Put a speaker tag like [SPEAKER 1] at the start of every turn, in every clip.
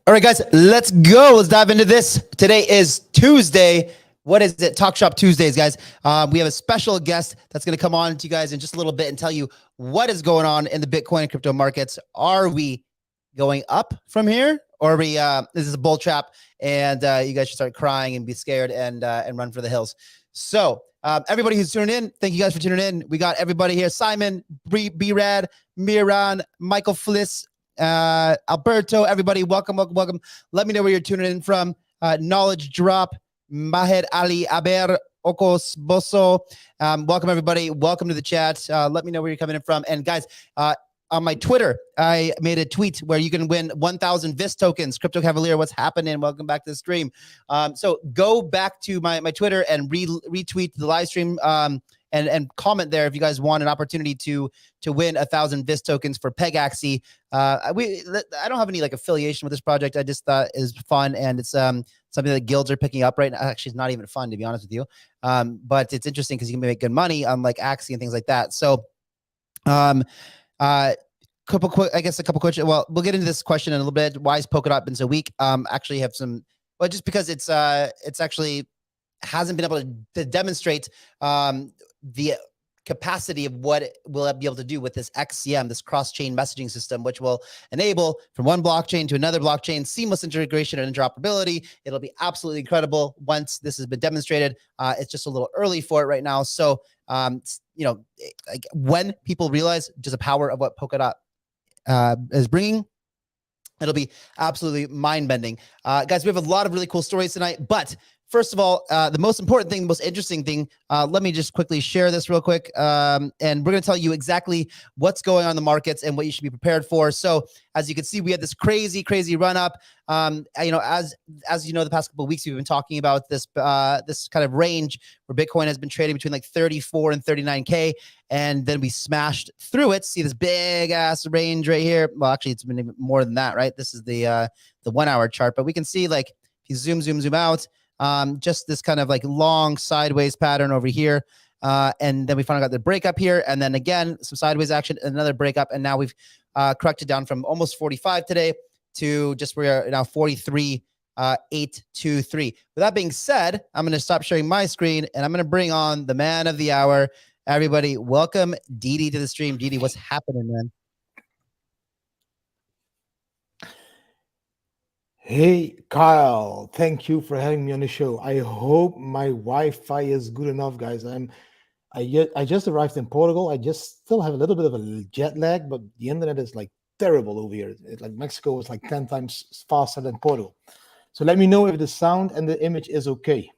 [SPEAKER 1] All right, guys, let's go. Let's dive into this. Today is Tuesday. What is it? Talk Shop Tuesdays, guys. We have a special guest that's going to come on to you guys in just a little bit and tell you what is going on in the Bitcoin and crypto markets. Are we going up from here, or are we? This is a bull trap, and you guys should start crying and be scared and run for the hills. So, everybody who's tuning in, thank you guys for tuning in. We got everybody here: Simon, B-Rad, Miran, Michael Fliss, Alberto, everybody, welcome. Let me know where you're tuning in from. Knowledge Drop, Maher Ali Aber, Okos Boso. Welcome, everybody. Welcome to the chat. Let me know where you're coming in from. And guys, on my Twitter, I made a tweet where you can win 1,000 VIS tokens. Crypto Cavalier, what's happening? Welcome back to the stream. So go back to my Twitter and retweet the live stream and comment there if you guys want an opportunity to win 1,000 VIS tokens for Pegaxy. I don't have any like affiliation with this project. I just thought it was fun, and it's something that guilds are picking up right now. Actually, it's not even fun, to be honest with you. But it's interesting because you can make good money on like Axie and things like that. So a couple questions. Well, we'll get into this question in a little bit. Why has Polkadot been so weak? Actually have some, well, just because it's actually hasn't been able to demonstrate the capacity of what it will be able to do with this XCM, this cross-chain messaging system, which will enable from one blockchain to another blockchain seamless integration and interoperability. It'll be absolutely incredible once this has been demonstrated. It's just a little early for it right now. So, like when people realize just the power of what Polkadot is bringing, it'll be absolutely mind-bending. Guys, we have a lot of really cool stories tonight, but first of all, the most important thing, the most interesting thing, let me just quickly share this real quick. And we're going to tell you exactly what's going on in the markets and what you should be prepared for. So as you can see, we had this crazy run up. As you know, the past couple of weeks, we've been talking about this kind of range where Bitcoin has been trading between like 34 and 39K. And then we smashed through it. See this big ass range right here. Well, actually, it's been even more than that, right? This is the 1 hour chart, but we can see, like, if you zoom out, just this kind of like long sideways pattern over here. And then we finally got the breakup here. And then again, some sideways action, another breakup. And now we've corrected down from almost 45 today to just, we are now 43,823. With that being said, I'm going to stop sharing my screen and I'm going to bring on the man of the hour. Everybody, welcome Didi to the stream. Didi, what's happening, man?
[SPEAKER 2] Hey, Kyle, thank you for having me on the show. I hope my Wi-Fi is good enough, guys. I just arrived in Portugal. I just still have a little bit of a jet lag, but the internet is like terrible over here. Like Mexico is like 10 times faster than Portugal. So let me know if the sound and the image is okay.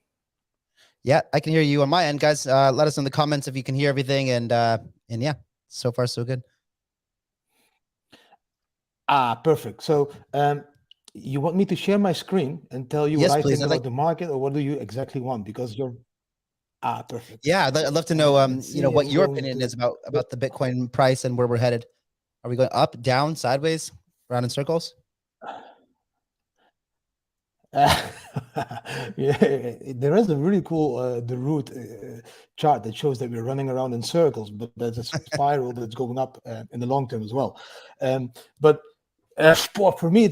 [SPEAKER 1] Yeah, I can hear you on my end, guys. Let us know in the comments if you can hear everything, and yeah, so far so good.
[SPEAKER 2] Perfect. So you want me to share my screen and tell you what I think about the market, or what do you exactly want? Because you're perfect.
[SPEAKER 1] Yeah, I'd love to know what your opinion is about the Bitcoin price and where we're headed. Are we going up, down, sideways, around in circles?
[SPEAKER 2] Yeah, there is a really cool the root chart that shows that we're running around in circles, but there's a spiral that's going up in the long term as well. But for me,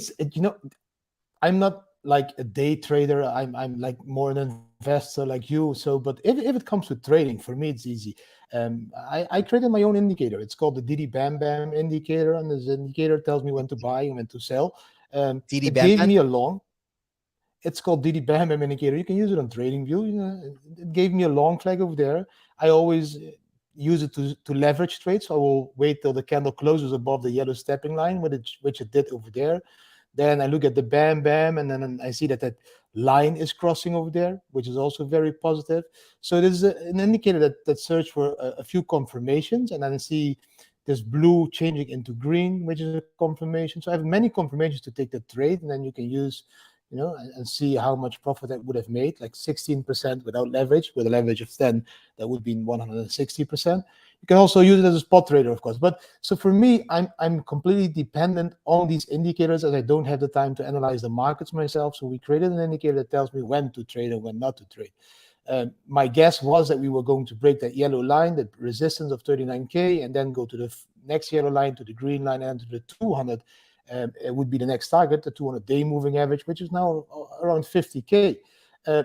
[SPEAKER 2] I'm not like a day trader. I'm like more an investor like you. So, but if it comes to trading, for me, it's easy. I created my own indicator. It's called the Didi Bam Bam indicator, and this indicator tells me when to buy and when to sell.
[SPEAKER 1] Didi
[SPEAKER 2] it
[SPEAKER 1] Bam
[SPEAKER 2] gave
[SPEAKER 1] Bam?
[SPEAKER 2] me a long. It's called Didi Bam Bam indicator. You can use it on TradingView. It gave me a long flag over there. I always use it to leverage trades. So I will wait till the candle closes above the yellow stepping line, which it did over there. Then I look at the Bam Bam, and then I see that line is crossing over there, which is also very positive. So this is an indicator that search for a few confirmations, and then I see this blue changing into green, which is a confirmation. So I have many confirmations to take the trade, and then you can use, and see how much profit that would have made, like 16% without leverage. With a leverage of 10, that would be 160%. You can also use it as a spot trader, of course. But so for me, I'm completely dependent on these indicators, as I don't have the time to analyze the markets myself. So we created an indicator that tells me when to trade and when not to trade. My guess was that we were going to break that yellow line, the resistance of 39K, and then go to the next yellow line, to the green line, and to the 200 it would be the next target, the 200-day moving average, which is now around 50K.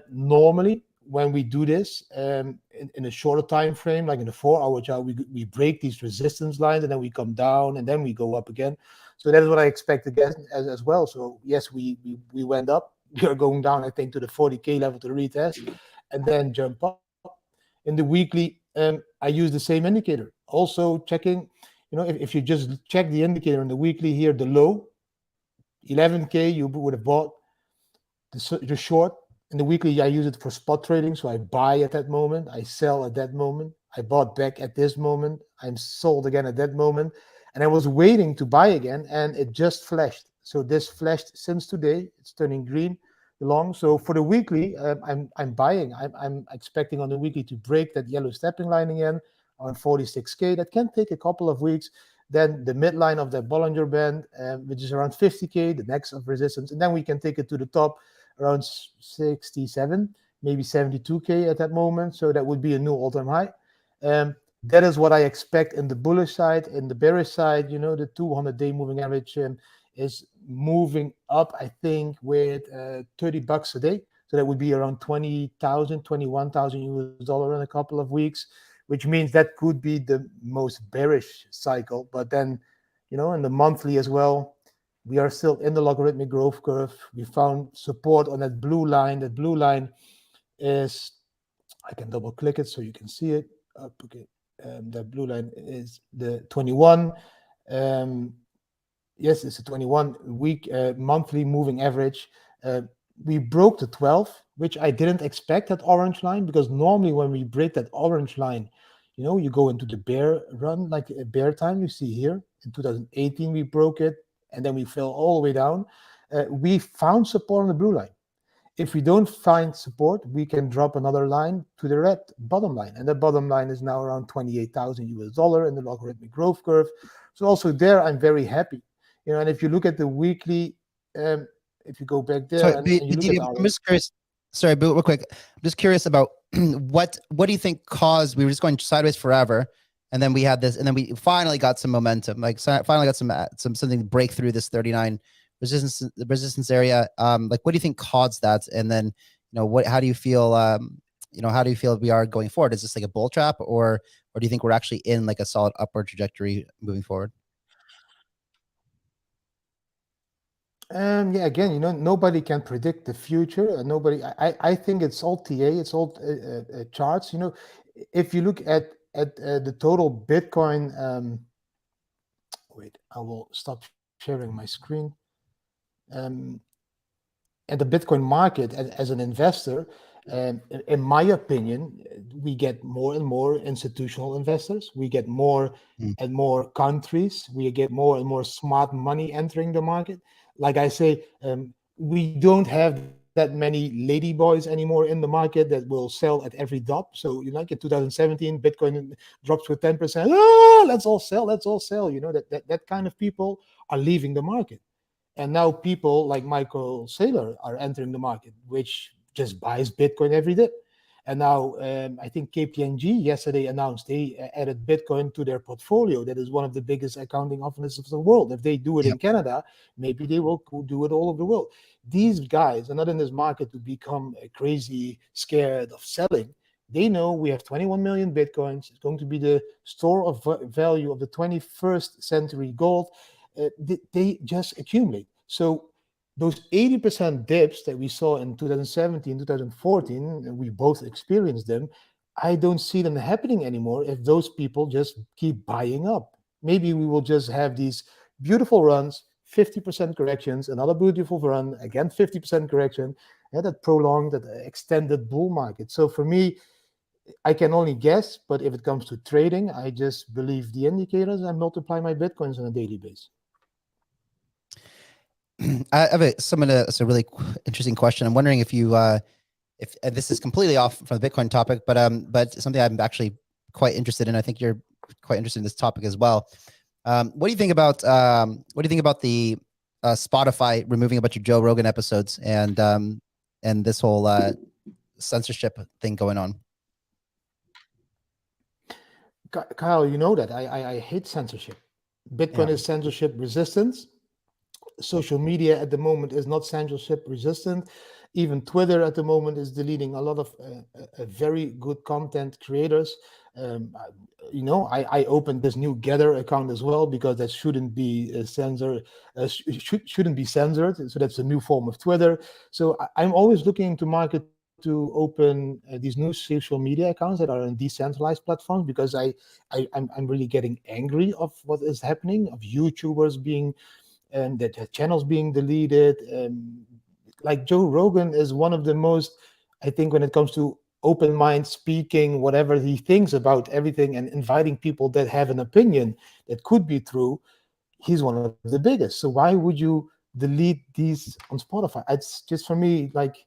[SPEAKER 2] Normally, when we do this in a shorter time frame, like in the 4-hour chart, we break these resistance lines and then we come down and then we go up again. So that is what I expect again as well. So yes, we went up. We are going down, I think, to the 40K level to retest and then jump up. In the weekly, I use the same indicator. Also checking, if you just check the indicator in the weekly here, the low, 11K, you would have bought the short. In the weekly, I use it for spot trading. So I buy at that moment, I sell at that moment, I bought back at this moment, I'm sold again at that moment. And I was waiting to buy again, and it just flashed. So this flashed since today. It's turning green long. So for the weekly, I'm buying. I'm expecting on the weekly to break that yellow stepping line again on 46K. That can take a couple of weeks. Then the midline of the Bollinger Band, which is around 50K, the next of resistance. And then we can take it to the top around 67, maybe 72K at that moment. So that would be a new all-time high. That is what I expect in the bullish side. In the bearish side, the 200-day moving average is moving up, I think, with $30 a day. So that would be around 20,000, 21,000 US dollar in a couple of weeks, which means that could be the most bearish cycle. But then, in the monthly as well, we are still in the logarithmic growth curve. We found support on that blue line. That blue line is, I can double click it so you can see it. Okay. The blue line is the 21. Yes, it's a 21-week monthly moving average. We broke the 12, which I didn't expect, that orange line, because normally when we break that orange line, you go into the bear run, like a bear time you see here. In 2018, we broke it, and then we fell all the way down. We found support on the blue line. If we don't find support, we can drop another line to the red bottom line. And the bottom line is now around 28,000 US dollar in the logarithmic growth curve. So also there, I'm very happy. And if you look at the weekly, if you go back there and you look at
[SPEAKER 1] I'm just curious. Sorry, but real quick, I'm just curious about what do you think caused, we were just going sideways forever, and then we had this, and then we finally got some momentum, like finally got something to break through this 39 resistance area. Like, what do you think caused that? And then, how do you feel, how do you feel we are going forward? Is this like a bull trap, or do you think we're actually in like a solid upward trajectory moving forward?
[SPEAKER 2] Yeah, again, nobody can predict the future. I think it's all TA, it's all charts. If you look at the total Bitcoin, wait, I will stop sharing my screen. And the Bitcoin market as an investor, in my opinion, we get more and more institutional investors. We get more and more countries. We get more and more smart money entering the market. Like I say, we don't have that many lady boys anymore in the market that will sell at every drop. So, like in 2017, Bitcoin drops with 10%. Let's all sell. Let's all sell. That kind of people are leaving the market. And now people like Michael Saylor are entering the market, which just buys Bitcoin every day. And now I think KPMG yesterday announced they added Bitcoin to their portfolio. That is one of the biggest accounting offices of the world. If they do it in Canada, maybe they will do it all over the world. These guys are not in this market to become crazy scared of selling. They know we have 21 million Bitcoins. It's going to be the store of value of the 21st century gold. They just accumulate. So those 80% dips that we saw in 2017, 2014, and we both experienced them, I don't see them happening anymore if those people just keep buying up. Maybe we will just have these beautiful runs, 50% corrections, another beautiful run, again 50% correction, and that prolonged, that extended bull market. So for me, I can only guess, but if it comes to trading, I just believe the indicators and multiply my Bitcoins on a daily basis.
[SPEAKER 1] I have it's a really interesting question. I'm wondering if you, if this is completely off from the Bitcoin topic, but something I'm actually quite interested in. I think you're quite interested in this topic as well. What do you think about the Spotify removing a bunch of Joe Rogan episodes and this whole censorship thing going on?
[SPEAKER 2] Kyle, you know that I hate censorship. Bitcoin is censorship resistance. social media at the moment is not censorship resistant. Even Twitter at the moment is deleting a lot of very good content creators. I opened this new Gather account as well, because that shouldn't be censored. Shouldn't be censored. So that's a new form of Twitter. So I'm always looking into market to open these new social media accounts that are on decentralized platforms, because I'm really getting angry of what is happening, of YouTubers being and that channels being deleted. Like Joe Rogan is one of the most, I think, when it comes to open mind speaking, whatever he thinks about everything and inviting people that have an opinion that could be true, he's one of the biggest. So why would you delete these on Spotify? It's just, for me, like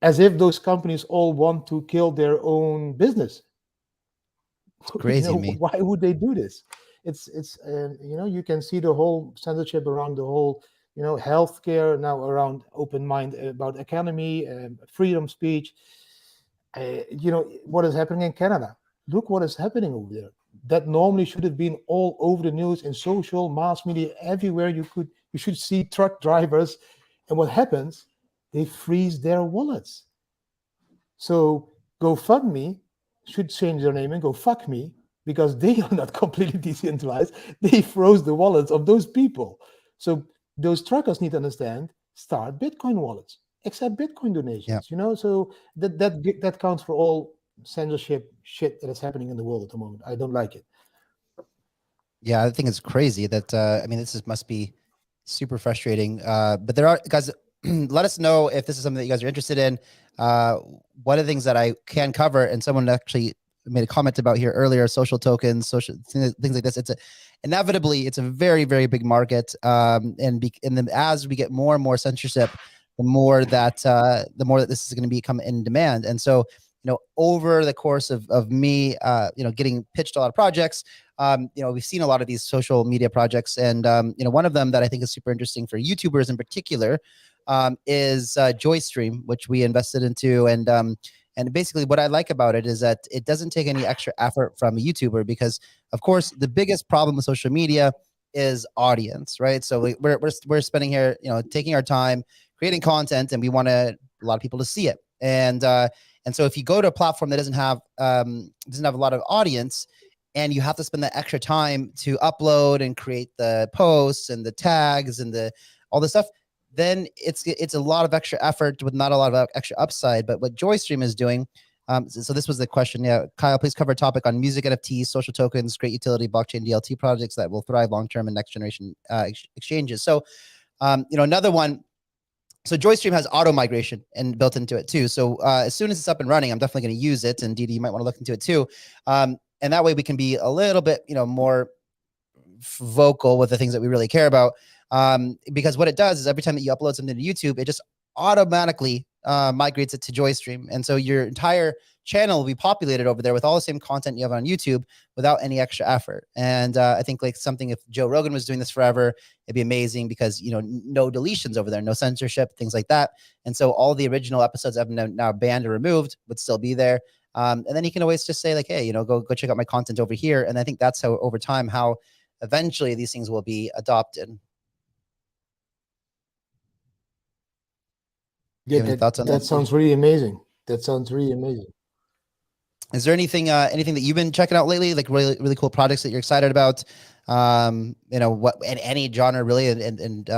[SPEAKER 2] as if those companies all want to kill their own business.
[SPEAKER 1] It's crazy to me.
[SPEAKER 2] Why would they do this? It's you can see the whole censorship around the whole healthcare now, around open mind about economy, freedom speech. What is happening in Canada? Look what is happening over there. That normally should have been all over the news, in social, mass media, everywhere you should see truck drivers. And what happens? They freeze their wallets. So GoFundMe should change their name and go fuck me, because they are not completely decentralized. They froze the wallets of those people. So those truckers need to understand, start Bitcoin wallets, accept Bitcoin donations. So that counts for all censorship shit that is happening in the world at the moment. I don't like it.
[SPEAKER 1] Yeah, I think it's crazy that must be super frustrating. But there are guys. Let us know if this is something that you guys are interested in. One of the things that I can cover, and someone actually made a comment about here earlier, social tokens, social things like this. Inevitably it's a very, very big market. As we get more and more censorship, the more that this is going to become in demand. And so, over the course of me, getting pitched a lot of projects, we've seen a lot of these social media projects, and one of them that I think is super interesting for YouTubers in particular is Joystream, which we invested into. And basically what I like about it is that it doesn't take any extra effort from a YouTuber, because of course the biggest problem with social media is audience, right? So we're spending here, taking our time creating content, and we want a lot of people to see it. And so if you go to a platform that doesn't have a lot of audience, and you have to spend that extra time to upload and create the posts and the tags and all this stuff, then it's a lot of extra effort with not a lot of extra upside. But what Joystream is doing, so this was the question. Yeah, Kyle, please cover a topic on music NFTs, social tokens, great utility, blockchain DLT projects that will thrive long-term in next generation exchanges. So, another one. So Joystream has auto migration and built into it too. So as soon as it's up and running, I'm definitely going to use it. And Didi, you might want to look into it too. And that way we can be a little bit, more vocal with the things that we really care about. Because what it does is every time that you upload something to YouTube, it just automatically migrates it to Joystream. And so your entire channel will be populated over there with all the same content you have on YouTube without any extra effort. And I think like something, if Joe Rogan was doing this forever, it'd be amazing, because, no deletions over there, no censorship, things like that. And so all the original episodes have been now banned or removed would still be there. And then you can always just say like, hey, go check out my content over here. And I think that's how over time, how eventually these things will be adopted.
[SPEAKER 2] Yeah, that sounds really amazing. That sounds really amazing.
[SPEAKER 1] Is there anything that you've been checking out lately, like really, really cool projects that you're excited about? What in any genre really, and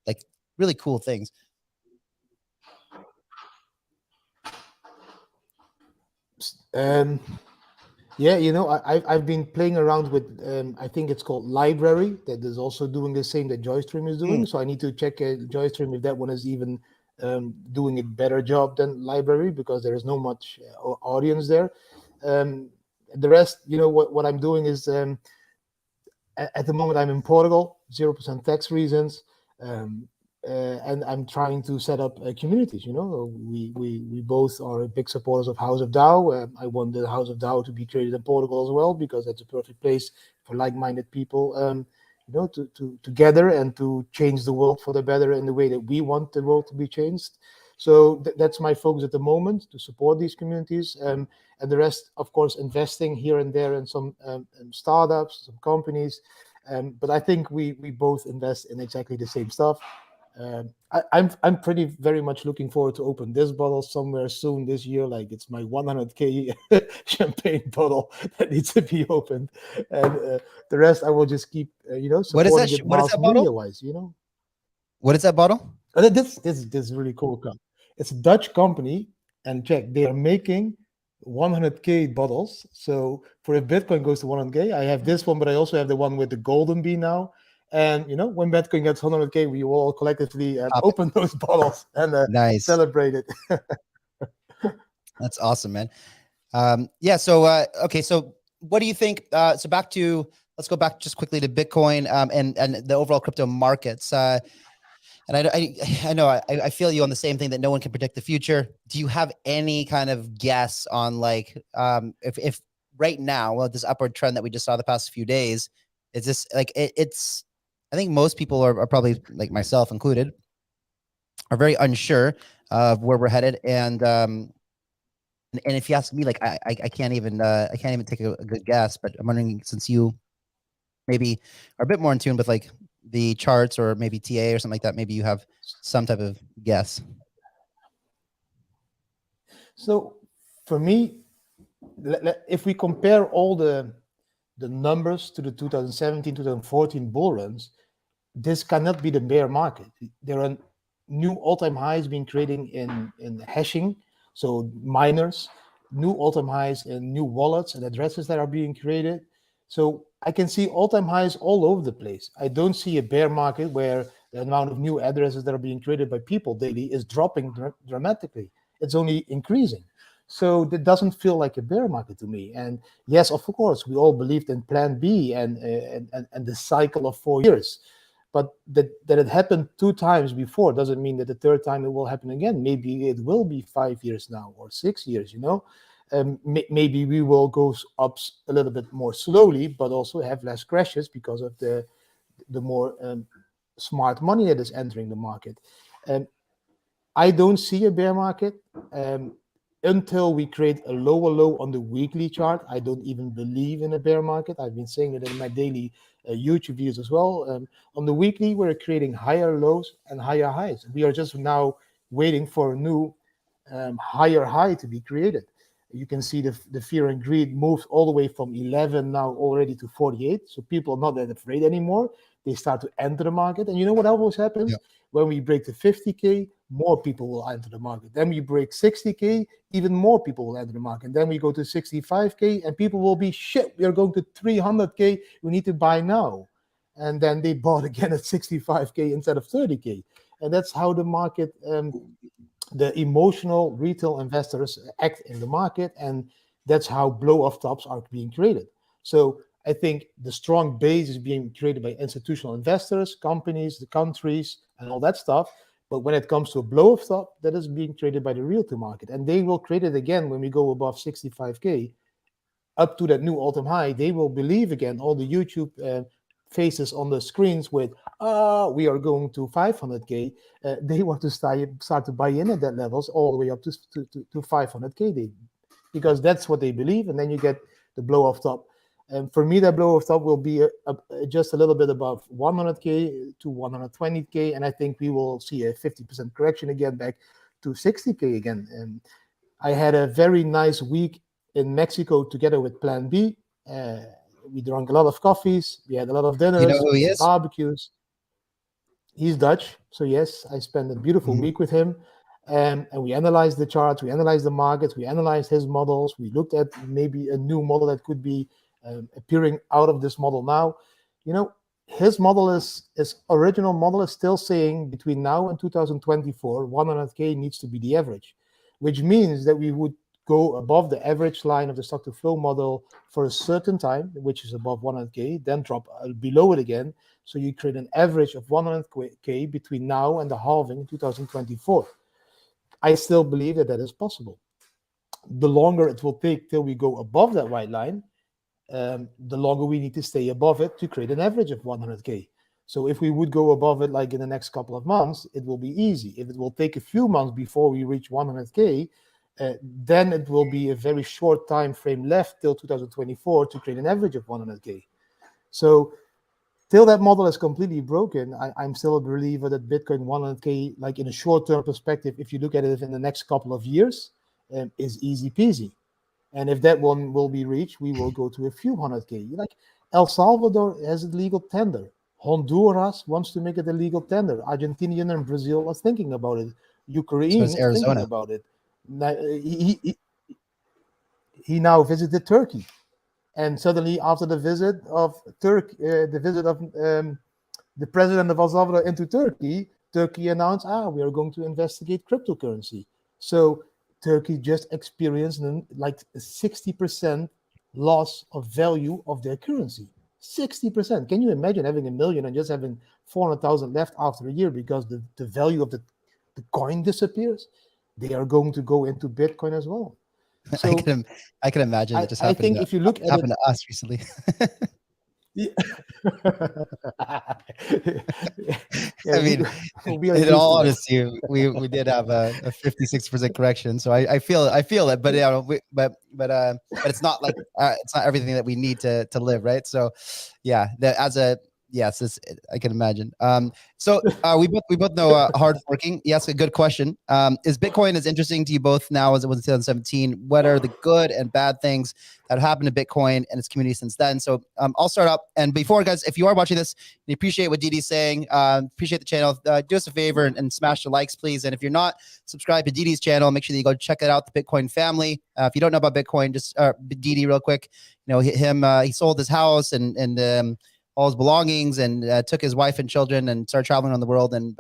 [SPEAKER 1] like really cool things.
[SPEAKER 2] Yeah, I've been playing around with, I think it's called Library, that is also doing the same that Joystream is doing. So I need to check Joystream if that one is even doing a better job than Library, because there is no much audience there. The rest, what I'm doing is, at the moment I'm in Portugal, 0% tax reasons. And I'm trying to set up communities. We both are big supporters of House of DAO. I want the House of DAO to be created in Portugal as well, because that's a perfect place for like-minded people, to gather and to change the world for the better in the way that we want the world to be changed. So that's my focus at the moment, to support these communities, and the rest, of course, investing here and there in some startups, some companies. But I think we both invest in exactly the same stuff. I'm pretty very much looking forward to open this bottle somewhere soon this year. Like it's my 100K champagne bottle that needs to be opened, and the rest I will just keep supporting it
[SPEAKER 1] What is
[SPEAKER 2] mass
[SPEAKER 1] that bottle?
[SPEAKER 2] media wise.
[SPEAKER 1] What is that bottle?
[SPEAKER 2] And this is really cool. It's a Dutch company, and check, they are making 100K bottles. So for if Bitcoin goes to 100K, I have this one, but I also have the one with the golden bee now. And when Bitcoin gets 100K, we will all collectively open those bottles and
[SPEAKER 1] Nice.
[SPEAKER 2] celebrate it.
[SPEAKER 1] That's awesome, man. Yeah. So okay. So what do you think? So let's go back just quickly to Bitcoin and the overall crypto markets. And I know I feel you on the same thing that no one can predict the future. Do you have any kind of guess on like if right now, well, this upward trend that we just saw the past few days, is this like it's I think most people are probably, like myself included, are very unsure of where we're headed. And if you ask me, like I can't even take a good guess. But I'm wondering, since you maybe are a bit more in tune with like the charts or maybe TA or something like that, maybe you have some type of guess.
[SPEAKER 2] So for me, if we compare all the numbers to the 2017, 2014 bull runs, this cannot be the bear market. There are new all-time highs being created in hashing, so miners, new all-time highs in new wallets and addresses that are being created. So I can see all-time highs all over the place. I don't see a bear market where the amount of new addresses that are being created by people daily is dropping dramatically. It's only increasing. So that doesn't feel like a bear market to me. And yes, of course, we all believed in Plan B and the cycle of 4 years. But that it happened 2 times before doesn't mean that the third time it will happen again. Maybe it will be 5 years now or 6 years, maybe we will go up a little bit more slowly, but also have less crashes because of the more smart money that is entering the market. I don't see a bear market until we create a lower low on the weekly chart. I don't even believe in a bear market. I've been saying it in my daily YouTube videos as well. On the weekly, we're creating higher lows and higher highs. We are just now waiting for a new higher high to be created. You can see the fear and greed moves all the way from 11 now already to 48. So people are not that afraid anymore. They start to enter the market. And you know what always happens?
[SPEAKER 1] Yeah.
[SPEAKER 2] When we break the 50K, more people will enter the market. Then we break 60K, even more people will enter the market. Then we go to 65K and people will be, shit, we are going to 300K. We need to buy now. And then they bought again at 65K instead of 30K. And that's how the market, the emotional retail investors act in the market. And that's how blow-off tops are being created. So I think the strong base is being created by institutional investors, companies, the countries, and all that stuff. But when it comes to a blow-off top, that is being created by the retail market. And they will create it again when we go above 65K, up to that new all-time high. They will believe again, all the YouTube faces on the screens with, we are going to 500K. They want to start to buy in at that levels all the way up to 500K. Because that's what they believe. And then you get the blow-off top. And for me, that blow-off top will be just a little bit above 100K to 120K. And I think we will see a 50% correction again back to 60K again. And I had a very nice week in Mexico together with Plan B. We drank a lot of coffees. We had a lot of dinners.
[SPEAKER 1] You know who he is?
[SPEAKER 2] Barbecues. He's Dutch. So yes, I spent a beautiful week with him. And we analyzed the charts. We analyzed the markets. We analyzed his models. We looked at maybe a new model that could be appearing out of this model now. His model his original model is still saying between now and 2024, 100K needs to be the average, which means that we would go above the average line of the stock to flow model for a certain time, which is above 100K, then drop below it again. So you create an average of 100K between now and the halving in 2024. I still believe that is possible. The longer it will take till we go above that white line, the longer we need to stay above it to create an average of 100K. So if we would go above it like in the next couple of months, it will be easy. If it will take a few months before we reach 100K, then it will be a very short time frame left till 2024 to create an average of 100K. So till that model is completely broken, I'm still a believer that Bitcoin 100K, like in a short-term perspective, if you look at it in the next couple of years, is easy peasy. And if that one will be reached, we will go to a few 100K. Like El Salvador has a legal tender. Honduras wants to make it a legal tender. Argentina and Brazil are thinking about it. Ukraine is thinking about it. Now, he now visited Turkey. And suddenly, after the visit of the president of El Salvador into Turkey, Turkey announced, we are going to investigate cryptocurrency. So Turkey just experienced like a 60% loss of value of their currency. 60%. Can you imagine having $1 million and just having 400,000 left after a year because the value of the coin disappears? They are going to go into Bitcoin as well. So
[SPEAKER 1] I can imagine that just happened.
[SPEAKER 2] I think if you look at
[SPEAKER 1] happened to us recently.
[SPEAKER 2] Yeah.
[SPEAKER 1] I mean, in all honesty, we did have a 56% correction, so I feel it, but but it's not like it's not everything that we need to live, right? So yeah, yes, I can imagine. So we both know hard forking. Yes, a good question. Is Bitcoin as interesting to you both now as it was in 2017? What are the good and bad things that have happened to Bitcoin and its community since then? So I'll start up. And before, guys, if you are watching this, you appreciate what Didi's saying, appreciate the channel, do us a favor and smash the likes, please. And if you're not subscribed to Didi's channel, make sure that you go check it out, the Bitcoin Family. If you don't know about Bitcoin, just Didi real quick. You know, he sold his house and all his belongings and took his wife and children and started traveling around the world and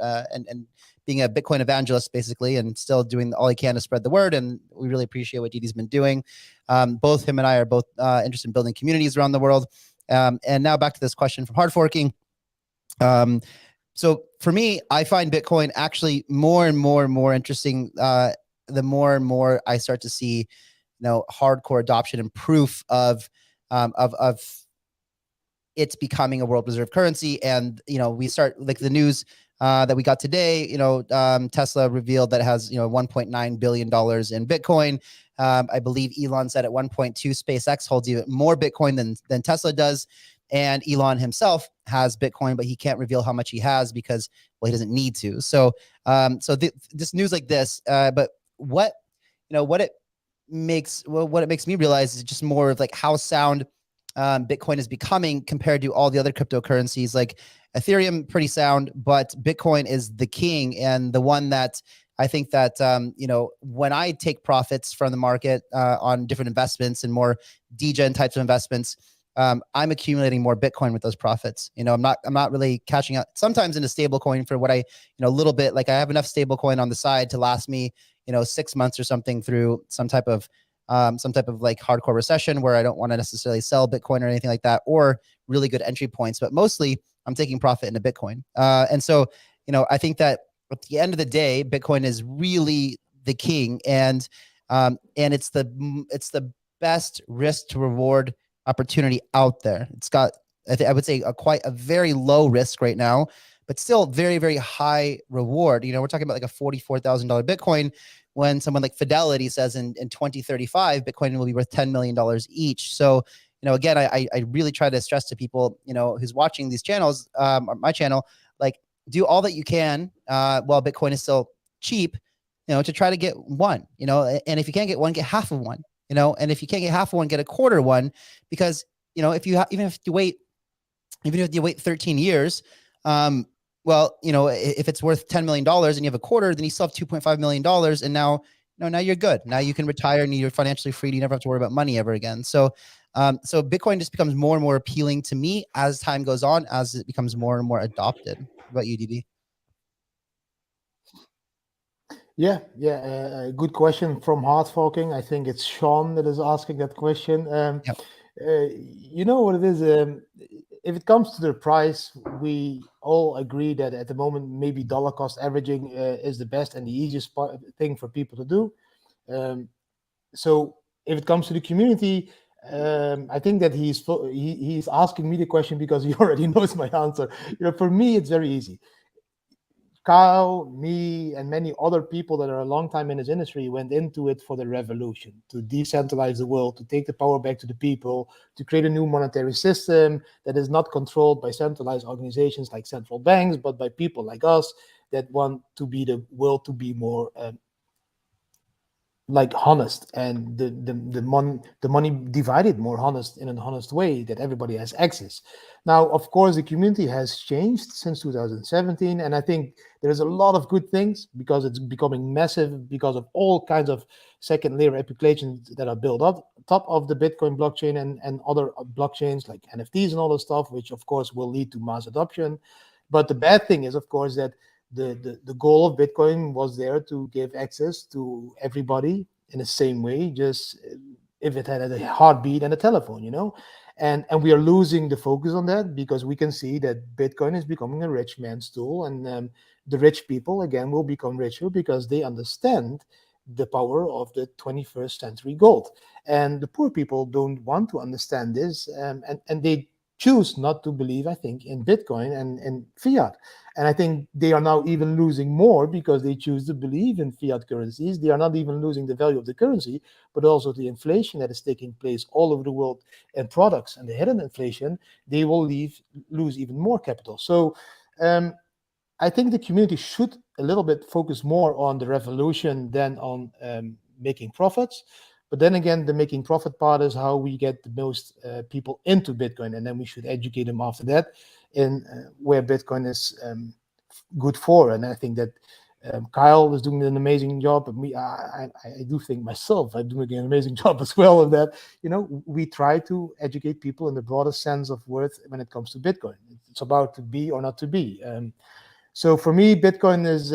[SPEAKER 1] being a Bitcoin evangelist, basically, and still doing all he can to spread the word. And we really appreciate what Didi's been doing. Both him and I are both interested in building communities around the world. And now back to this question from hard forking. So for me, I find Bitcoin actually more and more interesting the more and more I start to see, hardcore adoption and proof of it's becoming a world reserve currency. And, we start like the news that we got today, Tesla revealed that it has, $1.9 billion in Bitcoin. I believe Elon said at 1.2 SpaceX holds even more Bitcoin than Tesla does. And Elon himself has Bitcoin, but he can't reveal how much he has because, well, he doesn't need to. So, this news like this, but what it makes me realize is just more of like how sound Bitcoin is becoming compared to all the other cryptocurrencies. Like Ethereum, pretty sound, but Bitcoin is the king and the one that I think that, when I take profits from the market on different investments and more degen types of investments, I'm accumulating more Bitcoin with those profits. I'm not really catching up sometimes in a stable coin for what a little bit, like I have enough stable coin on the side to last me, 6 months or something through some type of like hardcore recession where I don't want to necessarily sell Bitcoin or anything like that, or really good entry points, but mostly I'm taking profit into Bitcoin. And so, I think that at the end of the day, Bitcoin is really the king, and it's the best risk to reward opportunity out there. It's got, I would say, quite a very low risk right now, but still very, very high reward. We're talking about like a $44,000 Bitcoin, when someone like Fidelity says in 2035, Bitcoin will be worth $10 million each. So, again, I really try to stress to people, who's watching these channels, my channel, like do all that you can while Bitcoin is still cheap, to try to get one, and if you can't get one, get half of one, and if you can't get half of one, get a quarter one, because, if you even if you wait 13 years, well, if it's worth $10 million and you have a quarter, then you still have $2.5 million. And now, now you're good. Now you can retire and you're financially free. You never have to worry about money ever again. So, so Bitcoin just becomes more and more appealing to me as time goes on, as it becomes more and more adopted. What about you, Didi?
[SPEAKER 2] Yeah. Good question from hard forking. I think it's Sean that is asking that question.
[SPEAKER 1] Yep.
[SPEAKER 2] You know what it is? If it comes to the price, we all agree that at the moment, maybe dollar cost averaging is the best and the easiest thing for people to do. So if it comes to the community, I think that he's asking me the question because he already knows my answer. For me, it's very easy. Kyle, me, and many other people that are a long time in this industry went into it for the revolution, to decentralize the world, to take the power back to the people, to create a new monetary system that is not controlled by centralized organizations like central banks, but by people like us that want to be the world to be more like honest, and the money divided more honest, in an honest way that everybody has access. Now, of course, the community has changed since 2017, and I think there's a lot of good things because it's becoming massive because of all kinds of second layer applications that are built up top of the Bitcoin blockchain and other blockchains like NFTs and all this stuff, which of course will lead to mass adoption. But the bad thing is, of course, that the goal of Bitcoin was there to give access to everybody in the same way, just if it had a heartbeat and a telephone, and we are losing the focus on that because we can see that Bitcoin is becoming a rich man's tool, and the rich people again will become richer because they understand the power of the 21st century gold, and the poor people don't want to understand this, and they choose not to believe, I think, in Bitcoin and fiat. And I think they are now even losing more because they choose to believe in fiat currencies. They are not even losing the value of the currency, but also the inflation that is taking place all over the world and products and the hidden inflation. They will lose even more capital. So I think the community should a little bit focus more on the revolution than on making profits. But then again, the making profit part is how we get the most people into Bitcoin, and then we should educate them after that in where Bitcoin is good for. And I think that Kyle is doing an amazing job. And I do think myself, I'm doing an amazing job as well. And that, we try to educate people in the broadest sense of worth when it comes to Bitcoin. It's about to be or not to be. So for me, Bitcoin is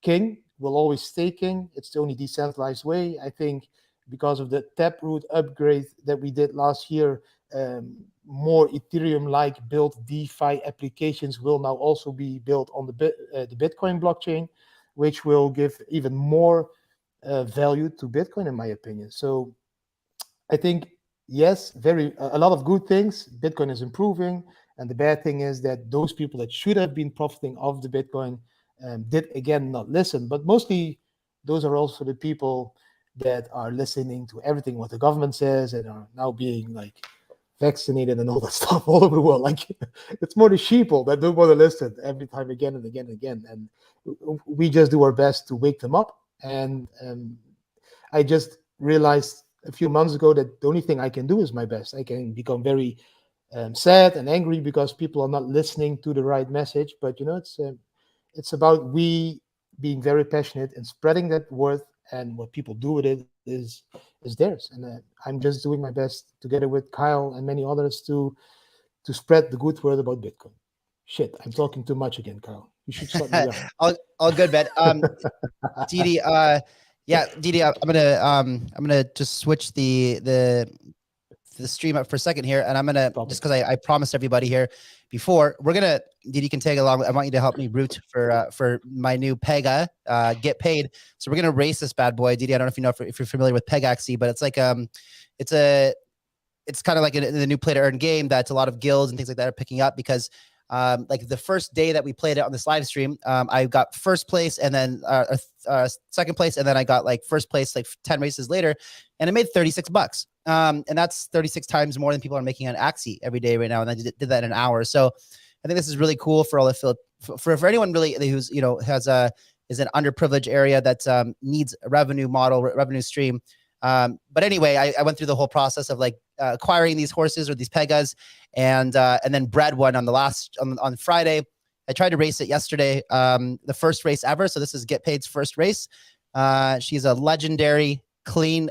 [SPEAKER 2] king, will always stay king. It's the only decentralized way, I think. Because of the Taproot upgrade that we did last year, more Ethereum-like built DeFi applications will now also be built on the Bitcoin blockchain, which will give even more value to Bitcoin, in my opinion. So I think, yes, a lot of good things. Bitcoin is improving, and the bad thing is that those people that should have been profiting of the Bitcoin did again not listen. But mostly, those are also the people that are listening to everything what the government says and are now being like vaccinated and all that stuff all over the world. Like it's more the sheeple that don't want to listen every time again and again and again. And we just do our best to wake them up. And I just realized a few months ago that the only thing I can do is my best. I can become very sad and angry because people are not listening to the right message. But it's about we being very passionate and spreading that word. And what people do with it is theirs. And I'm just doing my best together with Kyle and many others to spread the good word about Bitcoin. Shit, I'm talking too much again, Kyle. You should stop me up.
[SPEAKER 1] all good, man. Didi, Didi, I'm gonna just switch the stream up for a second here, and I'm gonna just because I promised everybody here before Didi can tag along. I want you to help me root for my new Pega get paid. So we're gonna race this bad boy, Didi. I don't know if you know if you're familiar with Pegaxy, but it's like it's kind of like the new play to earn game that a lot of guilds and things like that are picking up because like the first day that we played it on this live stream, I got first place and then second place, and then I got like first place like 10 races later, and I made $36. And that's 36 times more than people are making on Axie every day right now, and I did that in an hour. So I think this is really cool for all the for anyone really who's has is an underprivileged area that needs a revenue stream. But anyway, I went through the whole process of like acquiring these horses or these Pegas, and then bred one on Friday. I tried to race it yesterday, the first race ever. So this is Get Paid's first race. She's a legendary Klein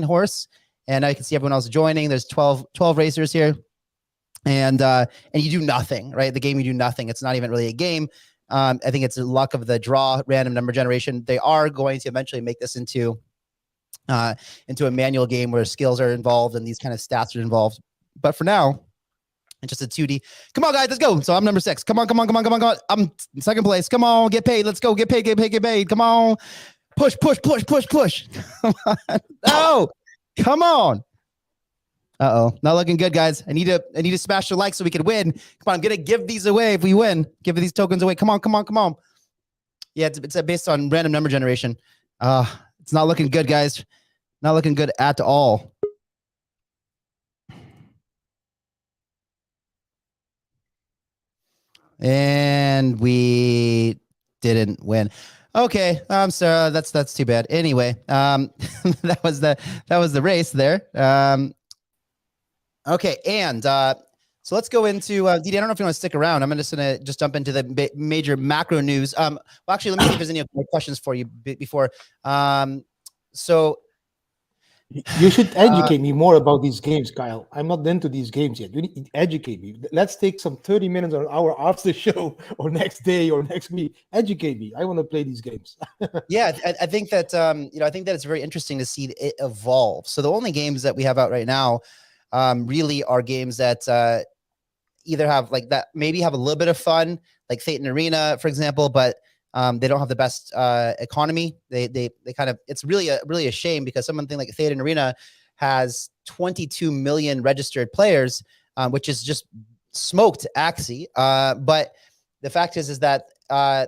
[SPEAKER 1] horse, and now you can see everyone else joining. There's 12 racers here, and you do nothing, right? The game, you do nothing. It's not even really a game. I think it's the luck of the draw, random number generation. They are going to eventually make this into a manual game where skills are involved and these kind of stats are involved. But for now, it's just a 2D. Come on, guys, let's go. So I'm number 6. Come on. I'm in second place. Come on, get paid. Let's go. Get paid. Come on. Push. Come on. No. Come on. Uh-oh. Not looking good, guys. I need to smash the like so we can win. Come on, I'm gonna give these away if we win. Give these tokens away. Come on. Yeah, it's based on random number generation. It's not looking good, guys. Not looking good at all. And we didn't win. Okay, so that's too bad. Anyway, that was the race there. Okay, and so let's go into Didi. I don't know if you want to stick around. I'm just gonna jump into the major macro news. Well, actually, let me see if there's any more questions for you before. So
[SPEAKER 2] you should educate me more about these games, Kyle. I'm not into these games yet. You need to educate me. Let's take some 30 minutes or an hour after the show or next day or next week. Educate me. I want to play these games.
[SPEAKER 1] Yeah, I think that I think that it's very interesting to see it evolve. So the only games that we have out right now really are games that either have like that, maybe have a little bit of fun, like Fate and Arena, for example, but they don't have the best economy. They kind of, it's really a shame because something like Fate and Arena has 22 million registered players, which is just smoked Axie. But the fact is that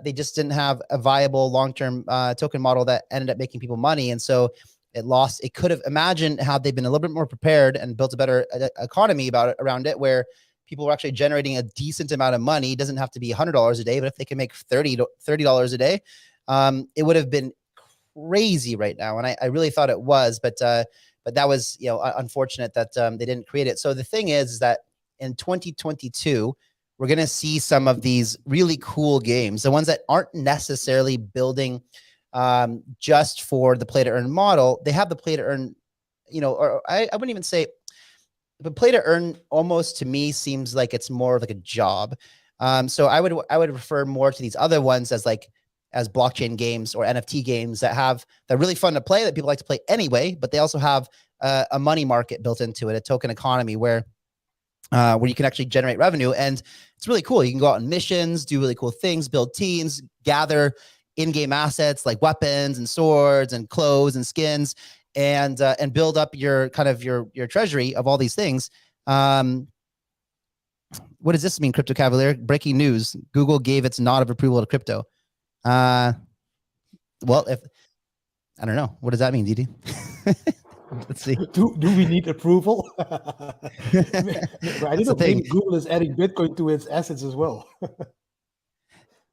[SPEAKER 1] they just didn't have a viable long-term token model that ended up making people money, and so it lost. It could have imagined had they been a little bit more prepared and built a better economy around it, where people were actually generating a decent amount of money. It doesn't have to be $100 a day, but if they can make $30 a day, it would have been crazy right now. And I really thought it was, but that was, unfortunate that they didn't create it. So the thing is that in 2022, we're going to see some of these really cool games, the ones that aren't necessarily building just for the play to earn model. They have the play to earn, or I wouldn't even say, but play to earn almost to me seems like it's more of like a job. So I would refer more to these other ones as blockchain games or NFT games that they're really fun to play, that people like to play anyway, but they also have a money market built into it, a token economy where you can actually generate revenue. And it's really cool. You can go out on missions, do really cool things, build teams, gather in-game assets like weapons and swords and clothes and skins, and build up your treasury of all these things. What does this mean, Crypto Cavalier? Breaking news: Google gave its nod of approval to crypto. Well, if I don't know, what does that mean, Didi? Let's see.
[SPEAKER 2] Do we need approval? I didn't think Google is adding Bitcoin to its assets as well.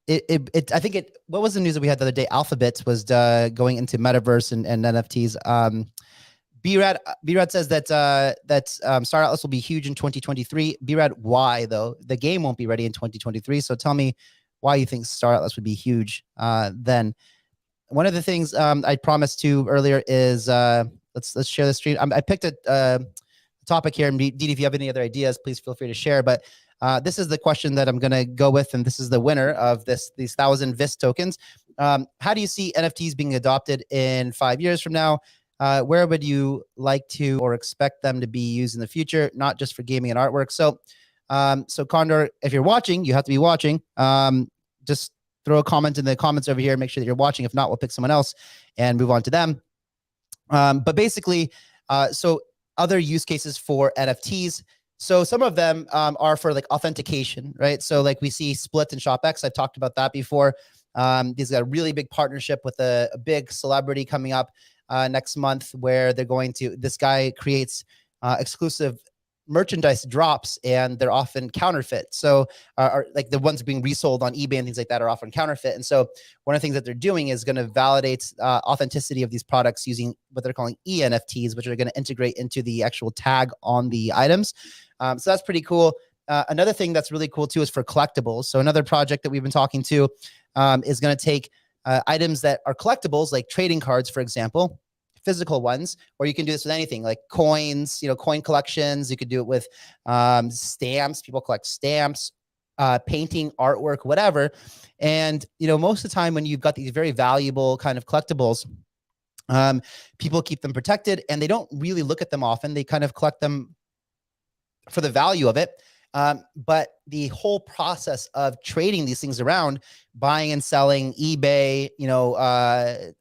[SPEAKER 1] I think what was the news that we had the other day? Alphabet was going into metaverse and NFTs. B-Rad says that Star Atlas will be huge in 2023. B-Rad, why though? The game won't be ready in 2023. So tell me why you think Star Atlas would be huge then. One of the things I promised to earlier is let's share the stream. I picked a topic here, and Didi, if you have any other ideas, please feel free to share. But this is the question that I'm going to go with, and this is the winner of these 1,000 VIS tokens. How do you see NFTs being adopted in 5 years from now? Where would you like to or expect them to be used in the future, not just for gaming and artwork? So Condor, if you're watching, you have to be watching. Just throw a comment in the comments over here. Make sure that you're watching. If not, we'll pick someone else and move on to them. But basically, so other use cases for NFTs. So some of them are for like authentication, right? So like we see Split and ShopX. I've talked about that before. These got a really big partnership with a big celebrity coming up next month, where this guy creates exclusive merchandise drops, and they're often counterfeit. So are like the ones being resold on eBay and things like that are often counterfeit. And so one of the things that they're doing is going to validate authenticity of these products using what they're calling ENFTs, which are going to integrate into the actual tag on the items. So that's pretty cool. Another thing that's really cool too is for collectibles. So another project that we've been talking to is going to take items that are collectibles, like trading cards, for example, physical ones, or you can do this with anything like coins, coin collections. You could do it with stamps. People collect stamps, painting, artwork, whatever. And, most of the time when you've got these very valuable kind of collectibles, people keep them protected and they don't really look at them often. They kind of collect them for the value of it. But the whole process of trading these things around, buying and selling, eBay,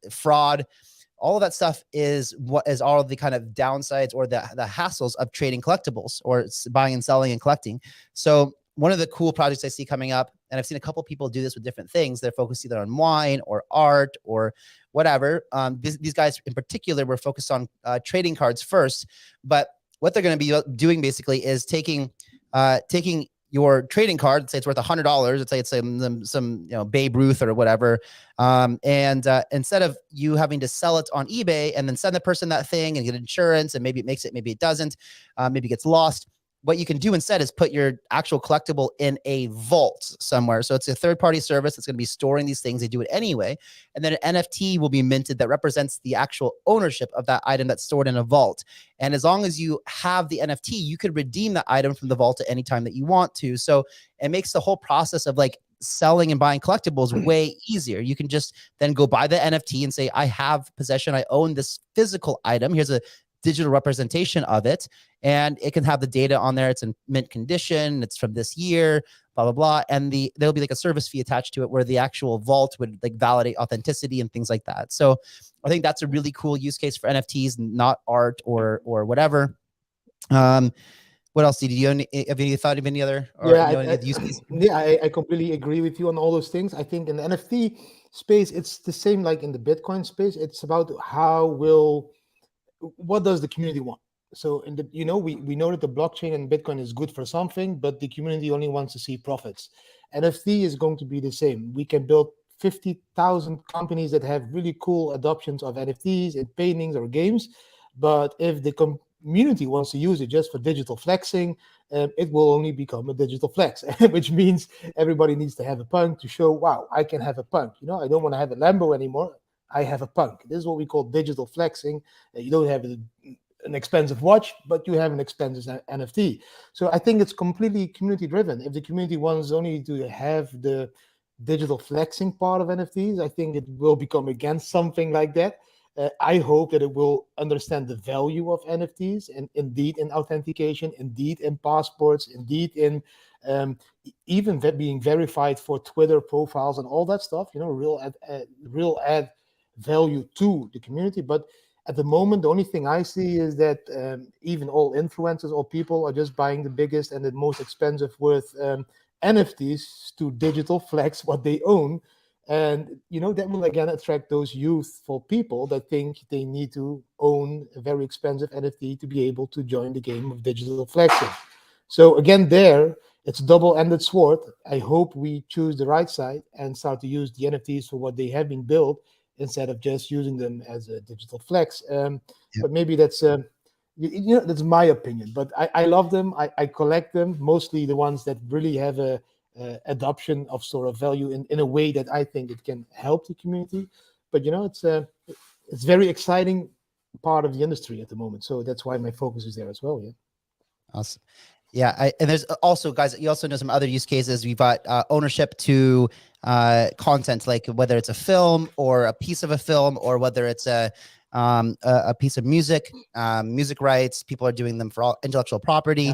[SPEAKER 1] fraud, all of that stuff is what is all of the kind of downsides or the hassles of trading collectibles or buying and selling and collecting. So one of the cool projects I see coming up, and I've seen a couple people do this with different things. They're focused either on wine or art or whatever. These guys in particular were focused on trading cards first, but what they're going to be doing basically is taking your trading card, let's say it's worth $100. Let's say it's some Babe Ruth or whatever. And instead of you having to sell it on eBay and then send the person that thing and get insurance, and maybe it makes it, maybe it doesn't, maybe it gets lost. What you can do instead is put your actual collectible in a vault somewhere. So it's a third-party service that's going to be storing these things. They do it anyway. And then an NFT will be minted that represents the actual ownership of that item that's stored in a vault. And as long as you have the NFT, you could redeem the item from the vault at any time that you want to. So it makes the whole process of like selling and buying collectibles way easier. You can just then go buy the NFT and say, I have possession. I own this physical item. Here's a digital representation of it, and it can have the data on there. It's in mint condition. It's from this year, blah, blah, blah. And there'll be like a service fee attached to it where the actual vault would like validate authenticity and things like that. So I think that's a really cool use case for NFTs, not art or whatever. What else did you have you thought of any other use cases?
[SPEAKER 2] Yeah, I completely agree with you on all those things. I think in the NFT space, it's the same like in the Bitcoin space. It's about what does the community want? So we know that the blockchain and Bitcoin is good for something, but the community only wants to see profits. NFT is going to be the same. We can build 50,000 companies that have really cool adoptions of NFTs in paintings or games, but if the community wants to use it just for digital flexing, it will only become a digital flex, which means everybody needs to have a punk to show, wow, I can have a punk. I don't want to have a Lambo anymore. I have a punk. This is what we call digital flexing. You don't have an expensive watch, but you have an expensive NFT. So I think it's completely community driven. If the community wants only to have the digital flexing part of NFTs, I think it will become against something like that. I hope that it will understand the value of NFTs, and indeed in authentication, indeed in passports, indeed in even being verified for Twitter profiles and all that stuff, real add value to the community. But at the moment, the only thing I see is that even all influencers or people are just buying the biggest and the most expensive worth NFTs to digital flex what they own. And that will again attract those youthful people that think they need to own a very expensive NFT to be able to join the game of digital flexing. So again, it's a double-ended sword. I hope we choose the right side and start to use the NFTs for what they have been built, instead of just using them as a digital flex. But maybe that's that's my opinion. But I love them. I collect them, mostly the ones that really have a adoption of sort of value in a way that I think it can help the community. But it's very exciting part of the industry at the moment. So that's why my focus is there as well. Yeah.
[SPEAKER 1] Awesome. Yeah, and there's also, guys, you also know some other use cases. We've got ownership to content, like whether it's a film or a piece of a film, or whether it's a piece of music, music rights. People are doing them for all intellectual property.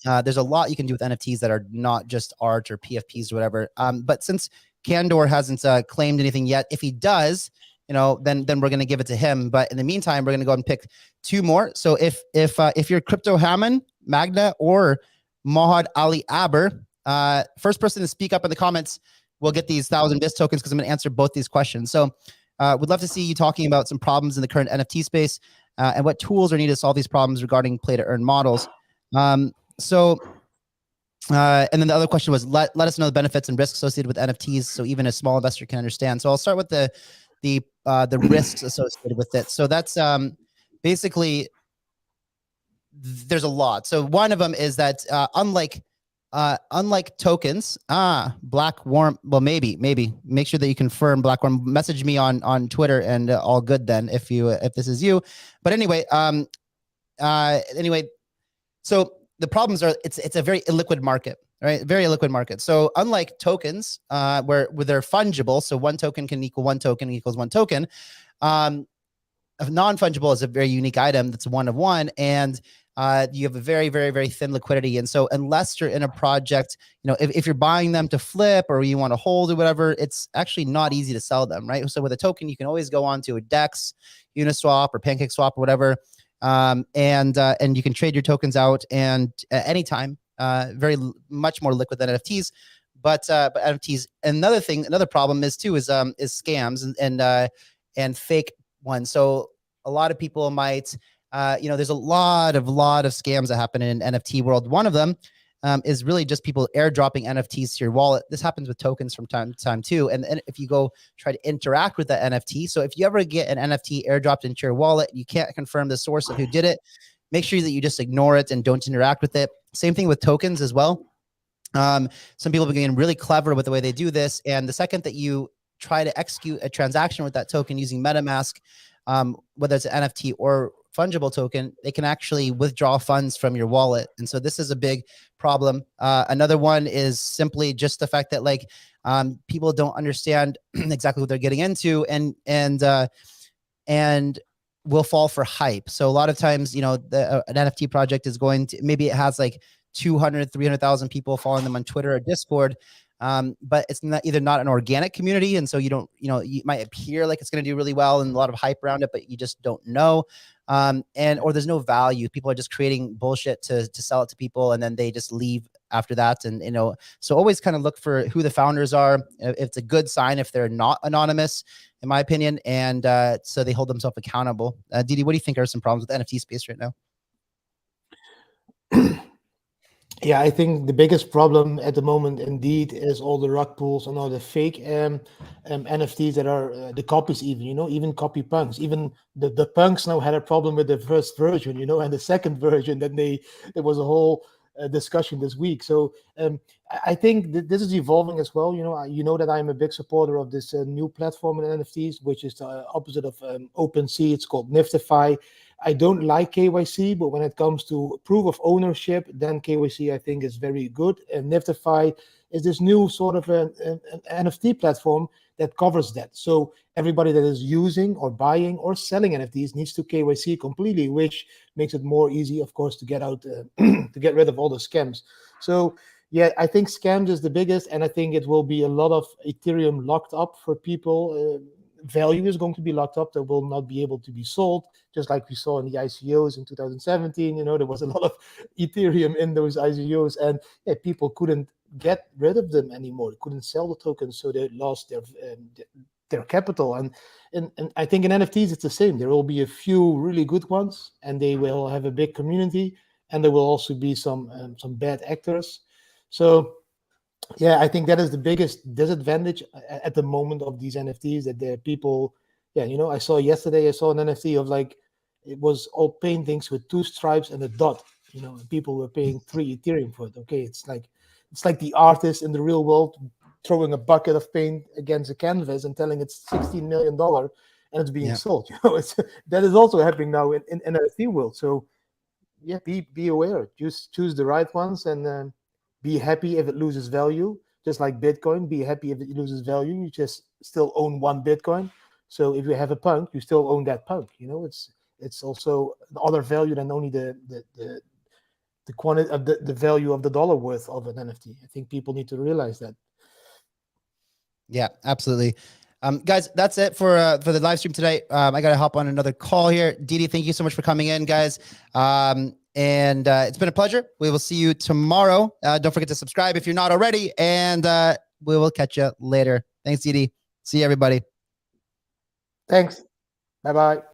[SPEAKER 1] Yeah. There's a lot you can do with NFTs that are not just art or PFPs or whatever. But since Candor hasn't claimed anything yet, if he does, then we're going to give it to him. But in the meantime, we're going to go and pick two more. So if you're Crypto Hammond, Magna, or Mohad Ali Aber, first person to speak up in the comments will get these 1,000 BIS tokens, because I'm going to answer both these questions. So we'd love to see you talking about some problems in the current NFT space and what tools are needed to solve these problems regarding play to earn models. And then the other question was, let us know the benefits and risks associated with NFTs, so even a small investor can understand. So I'll start with the risks associated with it. So that's basically, there's a lot. So one of them is that unlike tokens, Black Worm, well, maybe make sure that you confirm, Black Worm, message me on Twitter, and all good then if this is you. But anyway, so the problems are, it's a very illiquid market, right? Very illiquid market. So unlike tokens, where they're fungible, so one token can equal one token equals one token. Non-fungible is a very unique item that's one of one, and you have a very, very, very thin liquidity. And so unless you're in a project, if you're buying them to flip or you want to hold or whatever, it's actually not easy to sell them, right? So with a token, you can always go on to a DEX, Uniswap, or PancakeSwap or whatever, and you can trade your tokens out and anytime, much more liquid than NFTs. But NFTs. Another problem is scams and fake ones. So a lot of people might, there's a lot of scams that happen in NFT world. One of them is really just people airdropping NFTs to your wallet. This happens with tokens from time to time too. And if you go try to interact with that NFT, so if you ever get an NFT airdropped into your wallet, you can't confirm the source of who did it, make sure that you just ignore it and don't interact with it. Same thing with tokens as well. Some people have been getting really clever with the way they do this. And the second that you try to execute a transaction with that token using MetaMask, whether it's an NFT or fungible token, they can actually withdraw funds from your wallet. And so this is a big problem. Another one is simply just the fact that people don't understand exactly what they're getting into and will fall for hype. So a lot of times, an NFT project is going to, maybe it has like 200, 300,000 people following them on Twitter or Discord. But it's not an organic community. And so you might appear like it's going to do really well and a lot of hype around it, but you just don't know. Or there's no value. People are just creating bullshit to sell it to people. And then they just leave after that. And, so always kind of look for who the founders are. It's a good sign if they're not anonymous, in my opinion. And so they hold themselves accountable. Didi, what do you think are some problems with the NFT space right now?
[SPEAKER 2] Yeah, I think the biggest problem at the moment, indeed, is all the rug pulls and all the fake NFTs that are the copies, even copy punks. Even the punks now had a problem with the first version, and the second version. Then there was a whole discussion this week. So I think this is evolving as well. You know that I'm a big supporter of this new platform in NFTs, which is the opposite of OpenSea. It's called Niftify. I don't like KYC, but when it comes to proof of ownership, then KYC I think is very good. And Niftify is this new sort of an NFT platform that covers that. So everybody that is using or buying or selling NFTs needs to KYC completely, which makes it more easy, of course, to get out to get rid of all the scams. So yeah, I think scams is the biggest, and I think it will be a lot of Ethereum locked up for people. Value is going to be locked up that will not be able to be sold, just like we saw in the ICOs in 2017. There was a lot of Ethereum in those ICOs, and people couldn't get rid of them anymore. They couldn't sell the tokens, so they lost their capital. And I think in NFTs it's the same. There will be a few really good ones, and they will have a big community, and there will also be some bad actors. So yeah, I think that is the biggest disadvantage at the moment of these NFTs, that there are people. Yeah, I saw yesterday, I saw an NFT of it was all paintings with 2 stripes and a dot, and people were paying 3 Ethereum for it. Okay, it's like the artist in the real world throwing a bucket of paint against a canvas and telling it's $16 million and it's being sold. That is also happening now in NFT world. So yeah, be aware. Just choose the right ones and be happy if it loses value. Just like Bitcoin, be happy if it loses value. You just still own 1 Bitcoin. So if you have a punk, you still own that punk. It's also another value than only the quantity of the value of the dollar worth of an NFT. I think people need to realize that.
[SPEAKER 1] Yeah, absolutely. Guys, that's it for the live stream tonight. I got to hop on another call here. Didi, thank you so much for coming in, guys. And it's been a pleasure. We will see you tomorrow. Don't forget to subscribe if you're not already. And we will catch you later. Thanks, Didi. See you, everybody.
[SPEAKER 2] Thanks. Bye-bye.